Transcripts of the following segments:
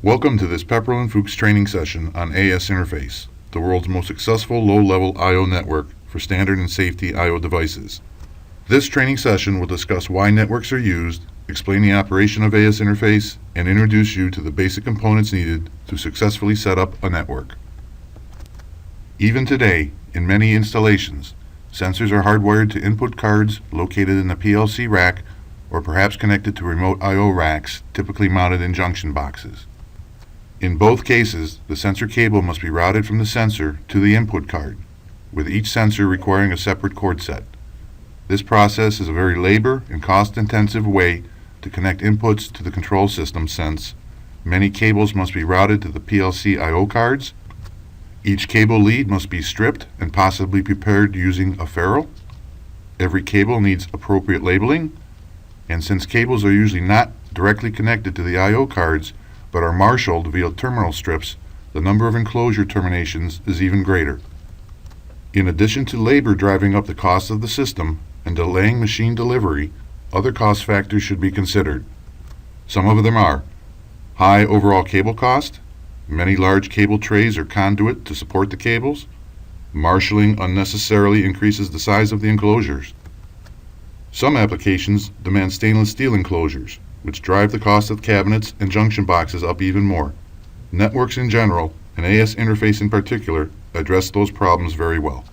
Welcome to this Pepperl+Fuchs training session on AS Interface, the world's most successful low-level I/O network for standard and safety I/O devices. This training session will discuss why networks are used, explain the operation of AS Interface, and introduce you to the basic components needed to successfully set up a network. Even today, in many installations, sensors are hardwired to input cards located in the PLC rack or perhaps connected to remote I/O racks typically mounted in junction boxes. In both cases, the sensor cable must be routed from the sensor to the input card, with each sensor requiring a separate cord set. This process is a very labor and cost-intensive way to connect inputs to the control system since many cables must be routed to the PLC I/O cards. Each cable lead must be stripped and possibly prepared using a ferrule. Every cable needs appropriate labeling, and since cables are usually not directly connected to the I/O cards, but are marshaled via terminal strips, the number of enclosure terminations is even greater. In addition to labor driving up the cost of the system and delaying machine delivery, other cost factors should be considered. Some of them are high overall cable cost, many large cable trays or conduit to support the cables, marshaling unnecessarily increases the size of the enclosures. Some applications demand stainless steel enclosures, which drive the cost of cabinets and junction boxes up even more. Networks in general, and AS Interface in particular, address those problems very well.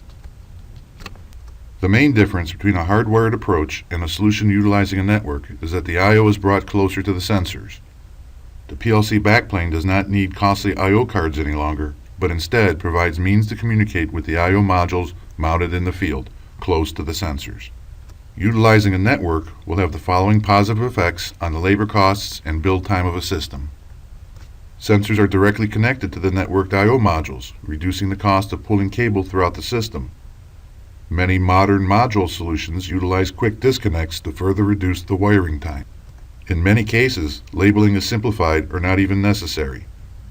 The main difference between a hardwired approach and a solution utilizing a network is that the I/O is brought closer to the sensors. The PLC backplane does not need costly I/O cards any longer, but instead provides means to communicate with the I/O modules mounted in the field, close to the sensors. Utilizing a network will have the following positive effects on the labor costs and build time of a system. Sensors are directly connected to the networked I/O modules, reducing the cost of pulling cable throughout the system. Many modern module solutions utilize quick disconnects to further reduce the wiring time. In many cases, labeling is simplified or not even necessary.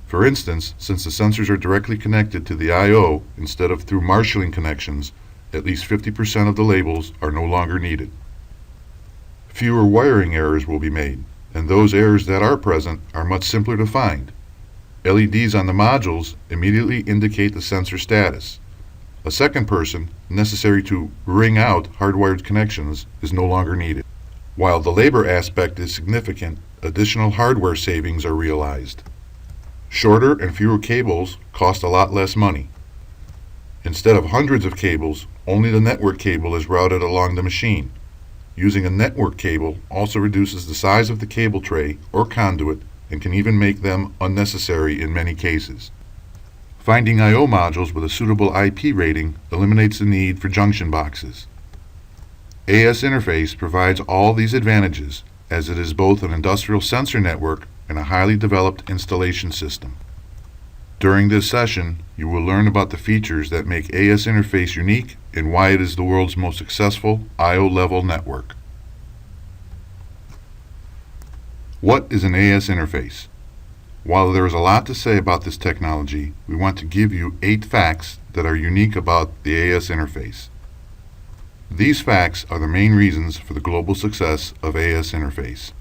For instance, since the sensors are directly connected to the I/O instead of through marshalling connections, at least 50% of the labels are no longer needed. Fewer wiring errors will be made, and those errors that are present are much simpler to find. LEDs on the modules immediately indicate the sensor status. A second person, necessary to ring out hardwired connections, is no longer needed. While the labor aspect is significant, additional hardware savings are realized. Shorter and fewer cables cost a lot less money. Instead of hundreds of cables, only the network cable is routed along the machine. Using a network cable also reduces the size of the cable tray or conduit and can even make them unnecessary in many cases. Finding I/O modules with a suitable IP rating eliminates the need for junction boxes. AS Interface provides all these advantages, as it is both an industrial sensor network and a highly developed installation system. During this session, you will learn about the features that make AS Interface unique and why it is the world's most successful I/O level network. What is an AS Interface? While there is a lot to say about this technology, we want to give you 8 facts that are unique about the AS Interface. These facts are the main reasons for the global success of AS Interface.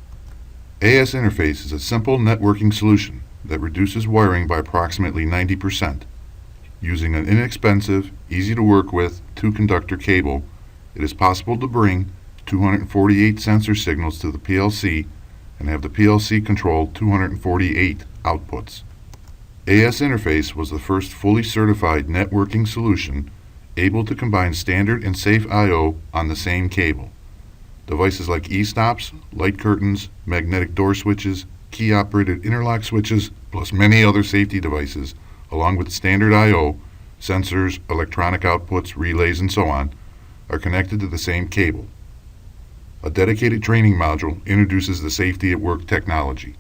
AS Interface is a simple networking solution that reduces wiring by approximately 90%. Using an inexpensive, easy to work with 2-conductor cable, it is possible to bring 248 sensor signals to the PLC and have the PLC control 248 outputs. AS Interface was the first fully certified networking solution able to combine standard and safe I/O on the same cable. Devices like e-stops, light curtains, magnetic door switches, key-operated interlock switches, plus many other safety devices, along with standard I/O, sensors, electronic outputs, relays, and so on, are connected to the same cable. A dedicated training module introduces the Safety at Work technology.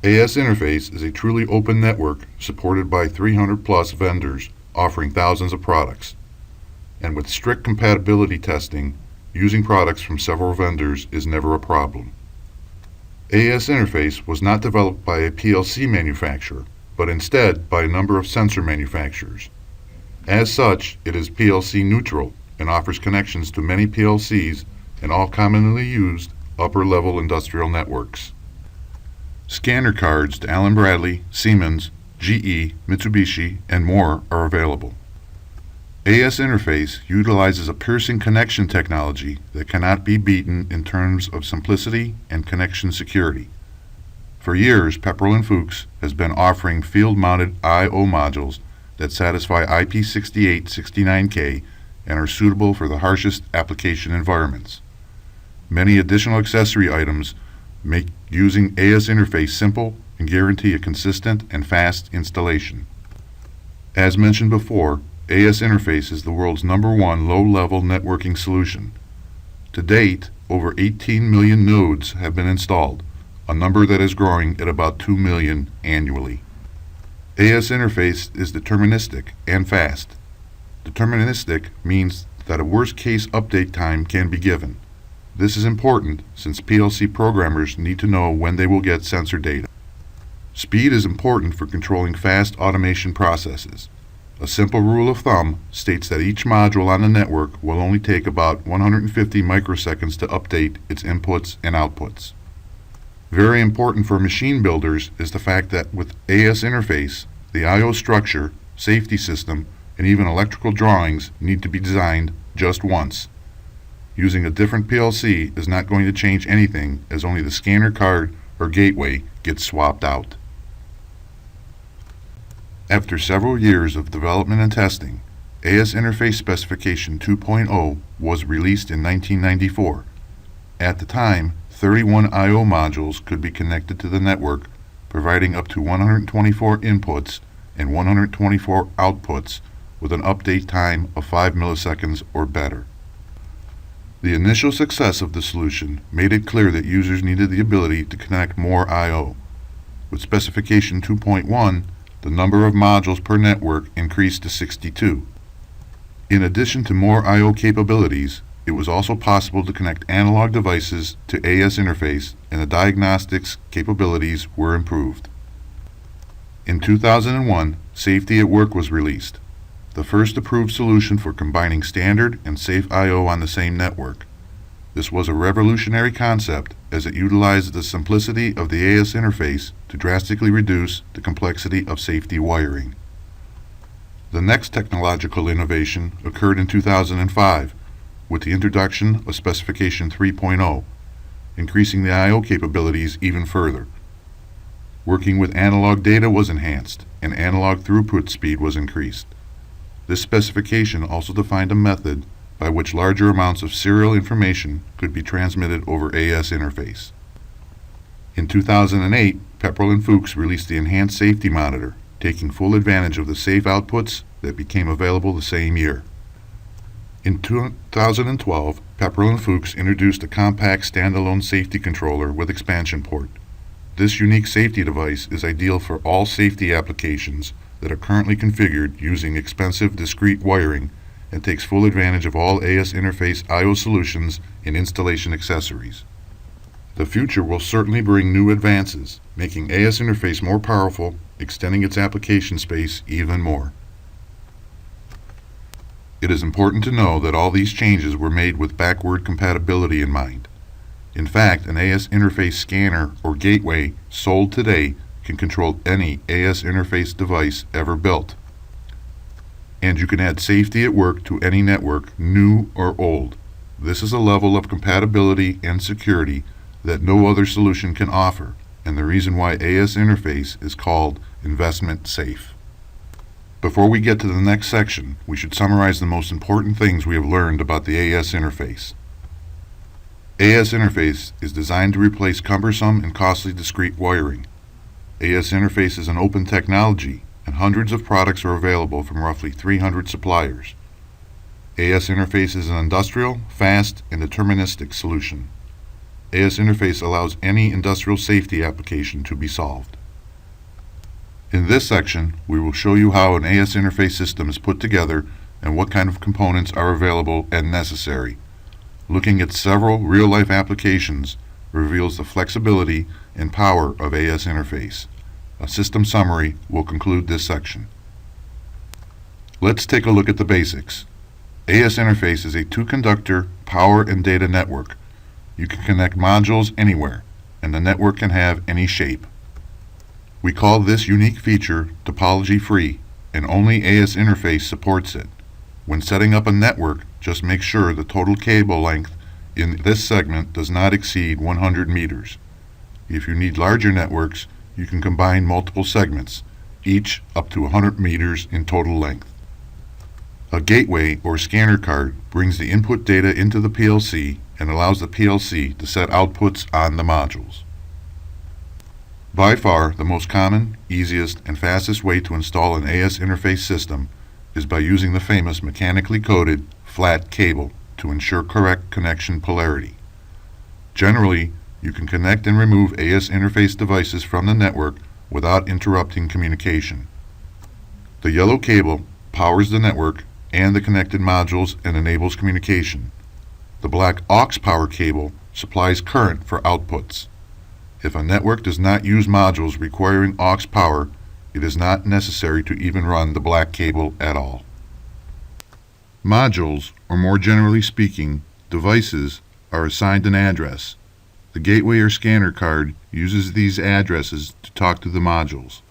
AS Interface is a truly open network supported by 300+ vendors offering thousands of products. And with strict compatibility testing, using products from several vendors is never a problem. AS Interface was not developed by a PLC manufacturer, but instead by a number of sensor manufacturers. As such, it is PLC neutral and offers connections to many PLCs and all commonly used upper-level industrial networks. Scanner cards to Allen Bradley, Siemens, GE, Mitsubishi, and more are available. AS Interface utilizes a piercing connection technology that cannot be beaten in terms of simplicity and connection security. For years, Pepperl+Fuchs has been offering field-mounted I/O modules that satisfy IP68-69K and are suitable for the harshest application environments. Many additional accessory items make using AS Interface simple and guarantee a consistent and fast installation. As mentioned before, AS Interface is the world's #1 low-level networking solution. To date, over 18 million nodes have been installed, a number that is growing at about 2 million annually. AS Interface is deterministic and fast. Deterministic means that a worst-case update time can be given. This is important since PLC programmers need to know when they will get sensor data. Speed is important for controlling fast automation processes. A simple rule of thumb states that each module on the network will only take about 150 microseconds to update its inputs and outputs. Very important for machine builders is the fact that with AS Interface, the I/O structure, safety system, and even electrical drawings need to be designed just once. Using a different PLC is not going to change anything, as only the scanner card or gateway gets swapped out. After several years of development and testing, AS Interface Specification 2.0 was released in 1994. At the time, 31 I/O modules could be connected to the network, providing up to 124 inputs and 124 outputs with an update time of 5 milliseconds or better. The initial success of the solution made it clear that users needed the ability to connect more I/O. With Specification 2.1, the number of modules per network increased to 62. In addition to more I/O capabilities, it was also possible to connect analog devices to AS Interface, and the diagnostics capabilities were improved. In 2001, Safety at Work was released, the first approved solution for combining standard and safe I/O on the same network. This was a revolutionary concept as it utilized the simplicity of the AS Interface to drastically reduce the complexity of safety wiring. The next technological innovation occurred in 2005 with the introduction of Specification 3.0, increasing the I/O capabilities even further. Working with analog data was enhanced, and analog throughput speed was increased. This specification also defined a method by which larger amounts of serial information could be transmitted over AS Interface. In 2008, Pepperl+Fuchs released the Enhanced Safety Monitor, taking full advantage of the safe outputs that became available the same year. In 2012, Pepperl+Fuchs introduced a compact standalone safety controller with expansion port. This unique safety device is ideal for all safety applications that are currently configured using expensive discrete wiring and takes full advantage of all AS Interface I/O solutions and installation accessories. The future will certainly bring new advances, making AS Interface more powerful, extending its application space even more. It is important to know that all these changes were made with backward compatibility in mind. In fact, an AS Interface scanner or gateway sold today can control any AS Interface device ever built. And you can add Safety at Work to any network, new or old. This is a level of compatibility and security that no other solution can offer, and the reason why AS Interface is called investment safe. Before we get to the next section, we should summarize the most important things we have learned about the AS Interface. AS Interface is designed to replace cumbersome and costly discrete wiring. AS Interface is an open technology, and hundreds of products are available from roughly 300 suppliers. AS Interface is an industrial, fast, and deterministic solution. AS Interface allows any industrial safety application to be solved. In this section, we will show you how an AS Interface system is put together and what kind of components are available and necessary. Looking at several real-life applications reveals the flexibility and power of AS Interface. A system summary will conclude this section. Let's take a look at the basics. AS Interface is a two-conductor power and data network. You can connect modules anywhere, and the network can have any shape. We call this unique feature topology-free, and only AS Interface supports it. When setting up a network, just make sure the total cable length in this segment does not exceed 100 meters. If you need larger networks, you can combine multiple segments, each up to 100 meters in total length. A gateway or scanner card brings the input data into the PLC and allows the PLC to set outputs on the modules. By far, the most common, easiest, and fastest way to install an AS interface system is by using the famous mechanically coded flat cable to ensure correct connection polarity. Generally, you can connect and remove AS interface devices from the network without interrupting communication. The yellow cable powers the network and the connected modules and enables communication. The black aux power cable supplies current for outputs. If a network does not use modules requiring aux power, it is not necessary to even run the black cable at all. Modules, or more generally speaking, devices, are assigned an address. The gateway or scanner card uses these addresses to talk to the modules.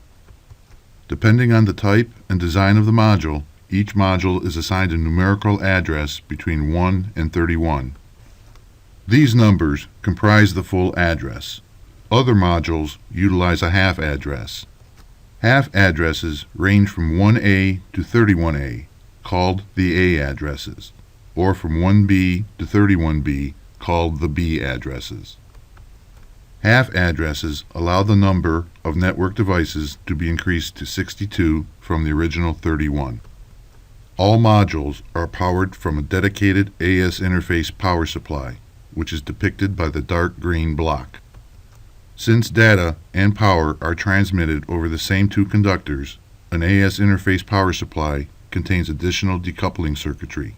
Depending on the type and design of the module, each module is assigned a numerical address between 1 and 31. These numbers comprise the full address. Other modules utilize a half address. Half addresses range from 1A to 31A, called the A addresses, or from 1B to 31B, called the B addresses. Half addresses allow the number of network devices to be increased to 62 from the original 31. All modules are powered from a dedicated AS interface power supply, which is depicted by the dark green block. Since data and power are transmitted over the same two conductors, an AS interface power supply contains additional decoupling circuitry.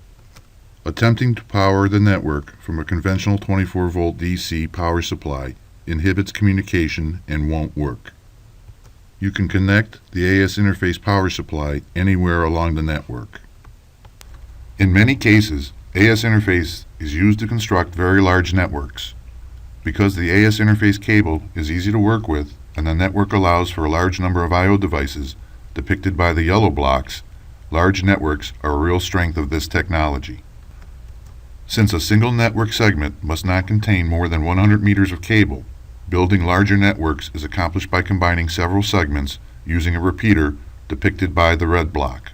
Attempting to power the network from a conventional 24-volt DC power supply inhibits communication and won't work. You can connect the AS interface power supply anywhere along the network. In many cases, AS interface is used to construct very large networks. Because the AS interface cable is easy to work with and the network allows for a large number of I/O devices, depicted by the yellow blocks, large networks are a real strength of this technology. Since a single network segment must not contain more than 100 meters of cable, building larger networks is accomplished by combining several segments using a repeater depicted by the red block.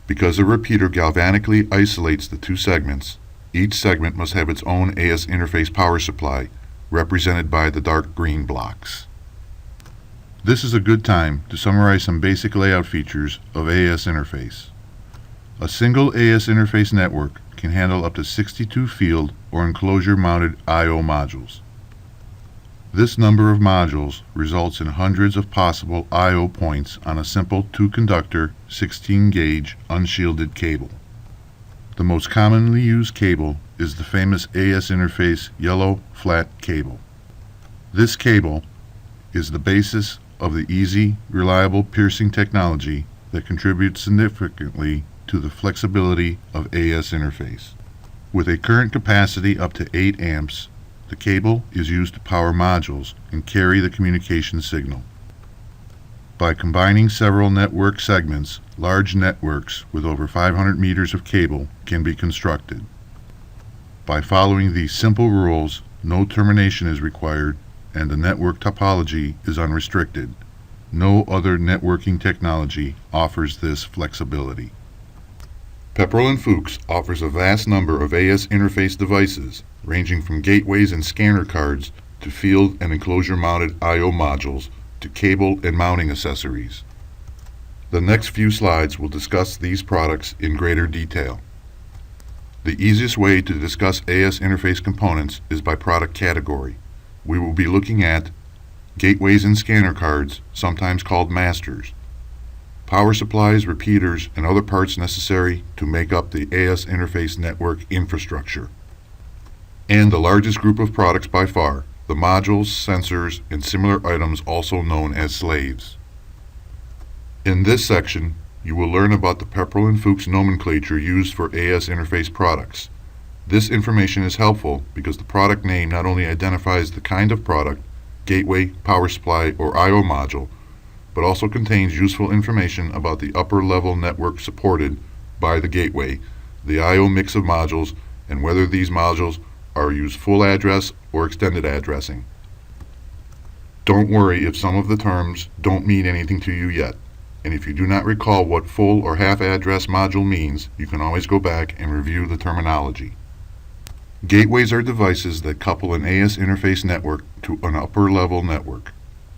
Because a repeater galvanically isolates the two segments, each segment must have its own AS interface power supply, represented by the dark green blocks. This is a good time to summarize some basic layout features of AS interface. A single AS interface network can handle up to 62 field or enclosure-mounted I/O modules. This number of modules results in hundreds of possible I/O points on a simple 2-conductor, 16-gauge, unshielded cable. The most commonly used cable is the famous AS interface yellow flat cable. This cable is the basis of the easy, reliable piercing technology that contributes significantly to the flexibility of AS interface. With a current capacity up to 8 amps, the cable is used to power modules and carry the communication signal. By combining several network segments, large networks with over 500 meters of cable can be constructed. By following these simple rules, no termination is required and the network topology is unrestricted. No other networking technology offers this flexibility. Pepperl+Fuchs offers a vast number of AS interface devices, ranging from gateways and scanner cards to field and enclosure-mounted I/O modules to cable and mounting accessories. The next few slides will discuss these products in greater detail. The easiest way to discuss AS interface components is by product category. We will be looking at gateways and scanner cards, sometimes called masters, power supplies, repeaters, and other parts necessary to make up the AS interface network infrastructure. And the largest group of products by far, the modules, sensors, and similar items also known as slaves. In this section, you will learn about the Pepperl+Fuchs nomenclature used for AS interface products. This information is helpful because the product name not only identifies the kind of product, gateway, power supply, or I/O module, but also contains useful information about the upper level network supported by the gateway, the I/O mix of modules, and whether these modules are used full address or extended addressing. Don't worry if some of the terms don't mean anything to you yet, and if you do not recall what full or half address module means, you can always go back and review the terminology. Gateways are devices that couple an AS interface network to an upper level network.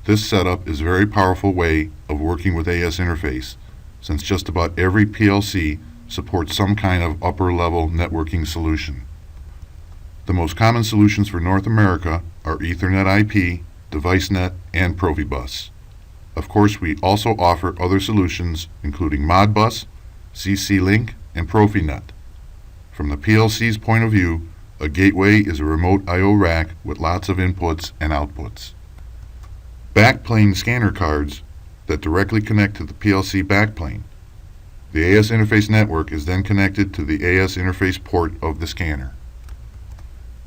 This setup is a very powerful way of working with AS interface, since just about every PLC supports some kind of upper level networking solution. The most common solutions for North America are Ethernet IP, DeviceNet, and Profibus. Of course, we also offer other solutions including Modbus, CC-Link, and Profinet. From the PLC's point of view, a gateway is a remote I/O rack with lots of inputs and outputs. Backplane scanner cards that directly connect to the PLC backplane. The AS interface network is then connected to the AS interface port of the scanner.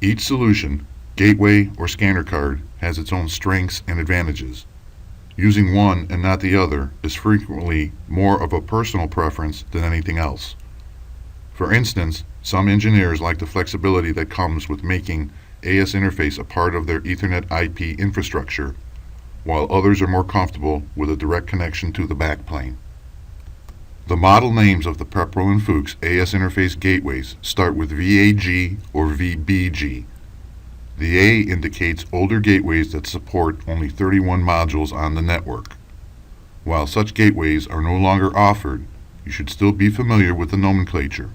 Each solution, gateway or scanner card, has its own strengths and advantages. Using one and not the other is frequently more of a personal preference than anything else. For instance, some engineers like the flexibility that comes with making AS interface a part of their Ethernet IP infrastructure, while others are more comfortable with a direct connection to the backplane. The model names of the Pepperl+Fuchs AS interface gateways start with VAG or VBG. The A indicates older gateways that support only 31 modules on the network. While such gateways are no longer offered, you should still be familiar with the nomenclature,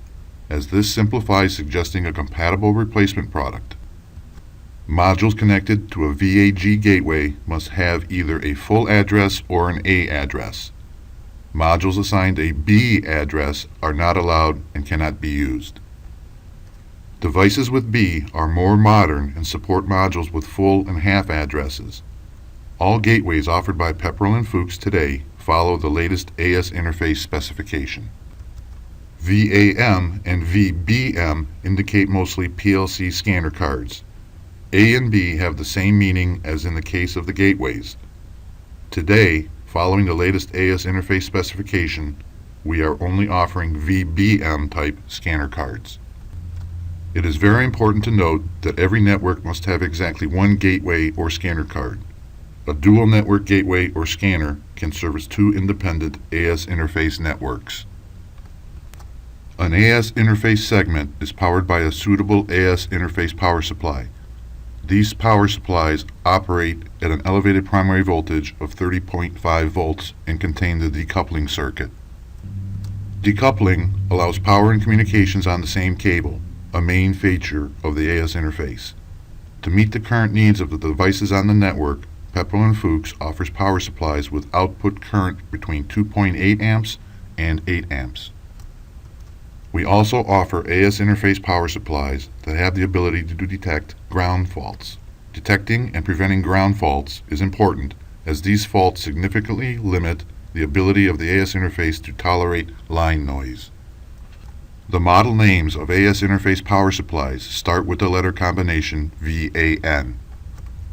as this simplifies suggesting a compatible replacement product. Modules connected to a VAG gateway must have either a full address or an A address. Modules assigned a B address are not allowed and cannot be used. Devices with B are more modern and support modules with full and half addresses. All gateways offered by Pepperl+Fuchs today follow the latest AS interface specification. VAM and VBM indicate mostly PLC scanner cards. A and B have the same meaning as in the case of the gateways. Today, following the latest AS interface specification, we are only offering VBM type scanner cards. It is very important to note that every network must have exactly one gateway or scanner card. A dual network gateway or scanner can service two independent AS interface networks. An AS interface segment is powered by a suitable AS interface power supply. These power supplies operate at an elevated primary voltage of 30.5 volts and contain the decoupling circuit. Decoupling allows power and communications on the same cable, a main feature of the AS interface. To meet the current needs of the devices on the network, Pepperl+Fuchs offers power supplies with output current between 2.8 amps and 8 amps. We also offer AS interface power supplies that have the ability to detect ground faults. Detecting and preventing ground faults is important, as these faults significantly limit the ability of the AS interface to tolerate line noise. The model names of AS interface power supplies start with the letter combination VAN.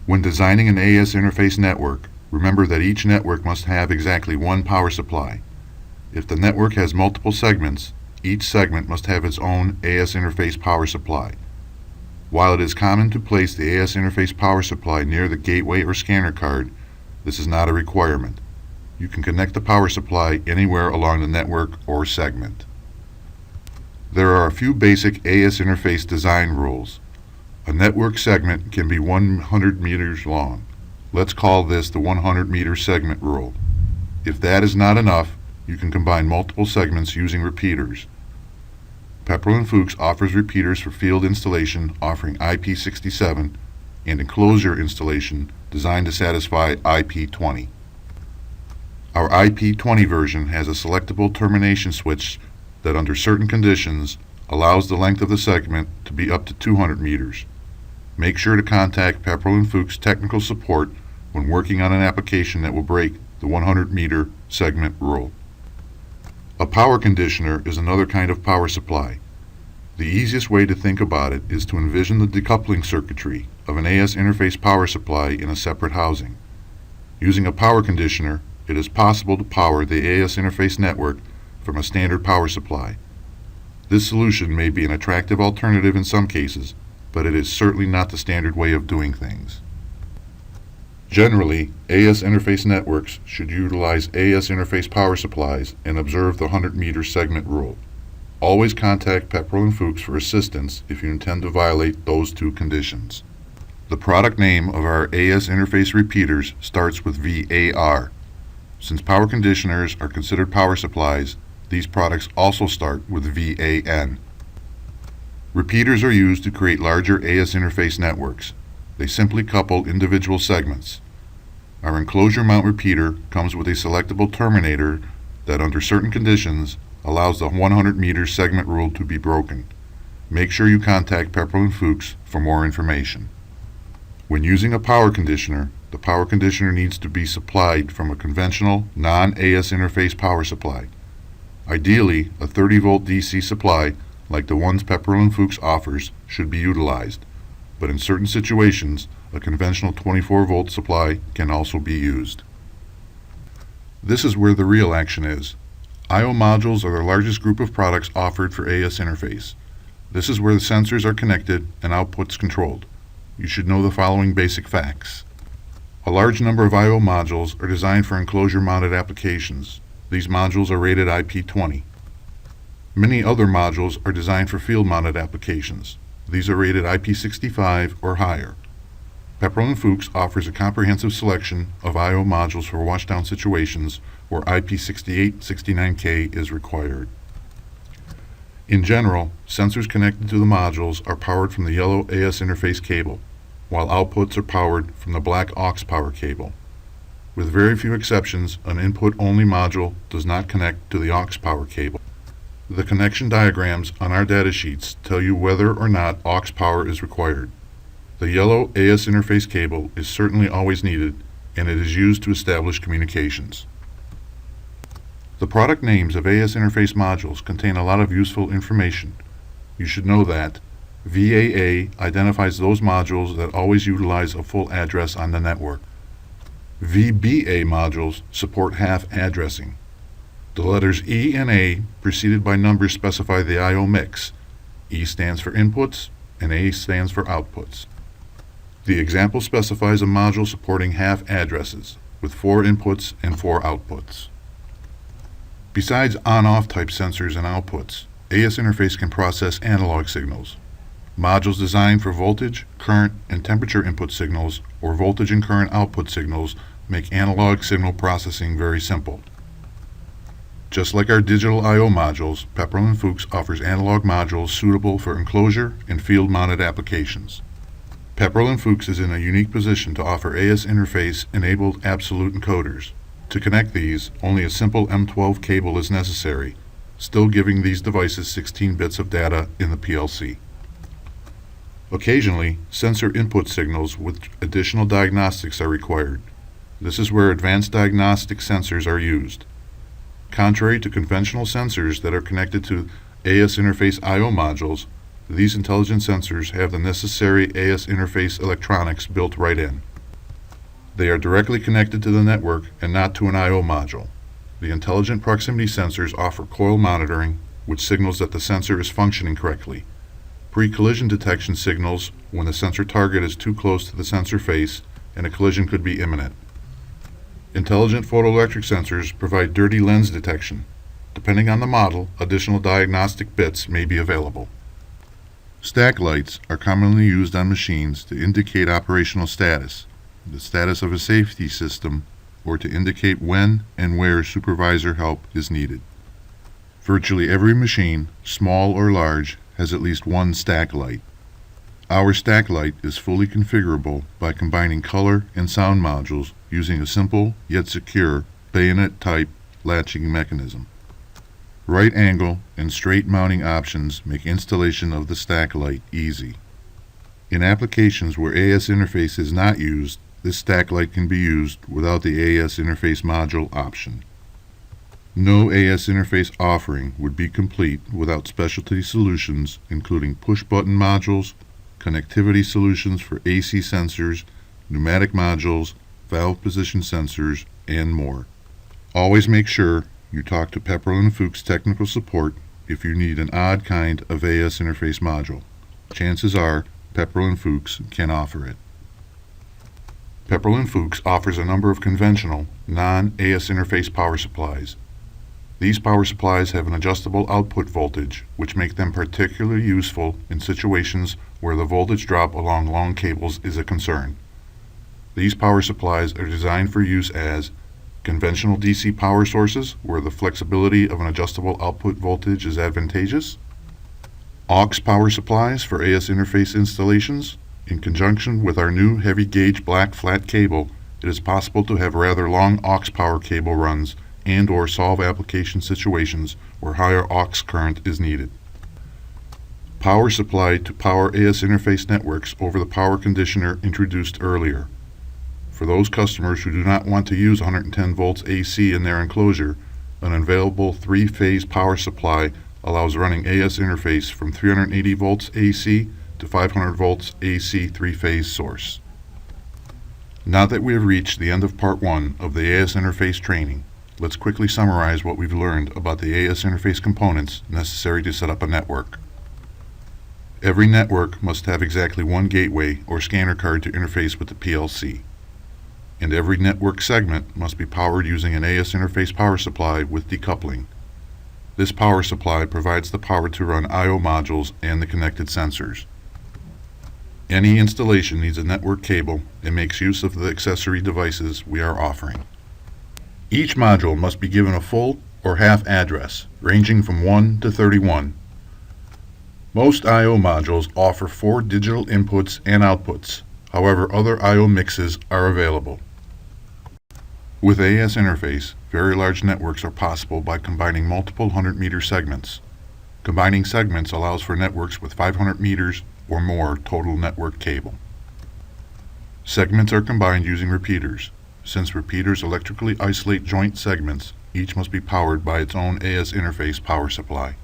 When designing an AS interface network, remember that each network must have exactly one power supply. If the network has multiple segments, each segment must have its own AS interface power supply. While it is common to place the AS interface power supply near the gateway or scanner card, this is not a requirement. You can connect the power supply anywhere along the network or segment. There are a few basic AS interface design rules. A network segment can be 100 meters long. Let's call this the 100-meter segment rule. If that is not enough, you can combine multiple segments using repeaters. Pepperl+Fuchs offers repeaters for field installation offering IP67 and enclosure installation designed to satisfy IP20. Our IP20 version has a selectable termination switch that under certain conditions allows the length of the segment to be up to 200 meters. Make sure to contact Pepperl+Fuchs technical support when working on an application that will break the 100-meter segment rule. A power conditioner is another kind of power supply. The easiest way to think about it is to envision the decoupling circuitry of an AS interface power supply in a separate housing. Using a power conditioner, it is possible to power the AS interface network from a standard power supply. This solution may be an attractive alternative in some cases, but it is certainly not the standard way of doing things. Generally, AS interface networks should utilize AS interface power supplies and observe the 100-meter segment rule. Always contact Pepperl+Fuchs for assistance if you intend to violate those two conditions. The product name of our AS interface repeaters starts with VAR. Since power conditioners are considered power supplies, these products also start with VAN. Repeaters are used to create larger AS interface networks. They simply couple individual segments. Our enclosure mount repeater comes with a selectable terminator that, under certain conditions, allows the 100-meter segment rule to be broken. Make sure you contact Pepperl+Fuchs for more information. When using a power conditioner, the power conditioner needs to be supplied from a conventional, non-AS interface power supply. Ideally, a 30-volt DC supply, like the ones Pepperl+Fuchs offers, should be utilized, but in certain situations, a conventional 24-volt supply can also be used. This is where the real action is. I/O modules are the largest group of products offered for AS interface. This is where the sensors are connected and outputs controlled. You should know the following basic facts. A large number of I/O modules are designed for enclosure-mounted applications. These modules are rated IP20. Many other modules are designed for field-mounted applications. These are rated IP65 or higher. Pepperl+Fuchs offers a comprehensive selection of I/O modules for washdown situations where IP68-69K is required. In general, sensors connected to the modules are powered from the yellow AS interface cable, while outputs are powered from the black aux power cable. With very few exceptions, an input-only module does not connect to the aux power cable. The connection diagrams on our data sheets tell you whether or not aux power is required. The yellow AS interface cable is certainly always needed, and it is used to establish communications. The product names of AS interface modules contain a lot of useful information. You should know that VAA identifies those modules that always utilize a full address on the network. VBA modules support half addressing. The letters E and A preceded by numbers specify the I/O mix. E stands for inputs and A stands for outputs. The example specifies a module supporting half addresses with 4 inputs and 4 outputs. Besides on-off type sensors and outputs, AS interface can process analog signals. Modules designed for voltage, current, and temperature input signals or voltage and current output signals make analog signal processing very simple. Just like our digital I/O modules, Pepperl+Fuchs offers analog modules suitable for enclosure and field-mounted applications. Pepperl+Fuchs is in a unique position to offer AS interface-enabled absolute encoders. To connect these, only a simple M12 cable is necessary, still giving these devices 16 bits of data in the PLC. Occasionally, sensor input signals with additional diagnostics are required. This is where advanced diagnostic sensors are used. Contrary to conventional sensors that are connected to AS interface I/O modules, these intelligent sensors have the necessary AS interface electronics built right in. They are directly connected to the network and not to an I/O module. The intelligent proximity sensors offer coil monitoring, which signals that the sensor is functioning correctly. Pre-collision detection signals when the sensor target is too close to the sensor face and a collision could be imminent. Intelligent photoelectric sensors provide dirty lens detection. Depending on the model, additional diagnostic bits may be available. Stack lights are commonly used on machines to indicate operational status, the status of a safety system, or to indicate when and where supervisor help is needed. Virtually every machine, small or large, has at least one stack light. Our stack light is fully configurable by combining color and sound modules using a simple yet secure bayonet-type latching mechanism. Right angle and straight mounting options make installation of the stack light easy. In applications where AS interface is not used, this stack light can be used without the AS interface module option. No AS interface offering would be complete without specialty solutions including push-button modules, connectivity solutions for AC sensors, pneumatic modules, valve position sensors, and more. Always make sure you talk to Pepperl+Fuchs technical support if you need an odd kind of AS interface module. Chances are Pepperl+Fuchs can offer it. Pepperl+Fuchs offers a number of conventional, non-AS interface power supplies. These power supplies have an adjustable output voltage, which make them particularly useful in situations where the voltage drop along long cables is a concern. These power supplies are designed for use as conventional DC power sources where the flexibility of an adjustable output voltage is advantageous, aux power supplies for AS interface installations. In conjunction with our new heavy gauge black flat cable, it is possible to have rather long aux power cable runs and/or solve application situations where higher aux current is needed. Power supply to power AS interface networks over the power conditioner introduced earlier. For those customers who do not want to use 110 volts AC in their enclosure, an available three-phase power supply allows running AS interface from 380 volts AC to 500 volts AC three-phase source. Now that we have reached the end of part 1 of the AS interface training, let's quickly summarize what we've learned about the AS interface components necessary to set up a network. Every network must have exactly one gateway or scanner card to interface with the PLC. And every network segment must be powered using an AS interface power supply with decoupling. This power supply provides the power to run I/O modules and the connected sensors. Any installation needs a network cable and makes use of the accessory devices we are offering. Each module must be given a full or half address, ranging from 1 to 31. Most I/O modules offer 4 digital inputs and outputs. However, other I/O mixes are available. With AS interface, very large networks are possible by combining multiple 100-meter segments. Combining segments allows for networks with 500 meters or more total network cable. Segments are combined using repeaters. Since repeaters electrically isolate joint segments, each must be powered by its own AS interface power supply.